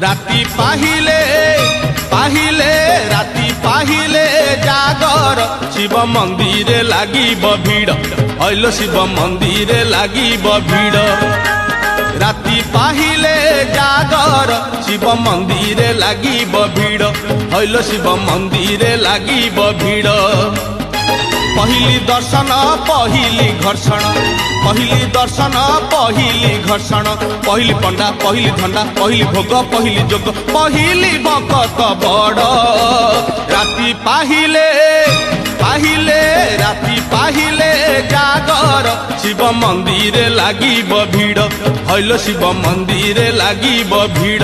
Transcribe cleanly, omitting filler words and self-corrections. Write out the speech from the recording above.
राति पाहिले पाहिले राति पाहिले जागर शिव मंदिर लागिब भीड़ हइलो शिव मंदिर लागिब भीड़ राति पाहिले जागर शिव मंदिर लागिब भीड़ हइलो शिव मंदिर लागिब भीड़ पहिली दर्शन पहिली घर्षण पहिली दर्शन पहिली घर्षण पहिली पंडा पहिली धंडा पहिली भोग पहिली जोग पहिली भकत बड़ राति पाहिले पाहिले राति पाहिले जागर शिव मंदिर लागिब भीड़ हइलो शिव मंदिर लागिब भीड़।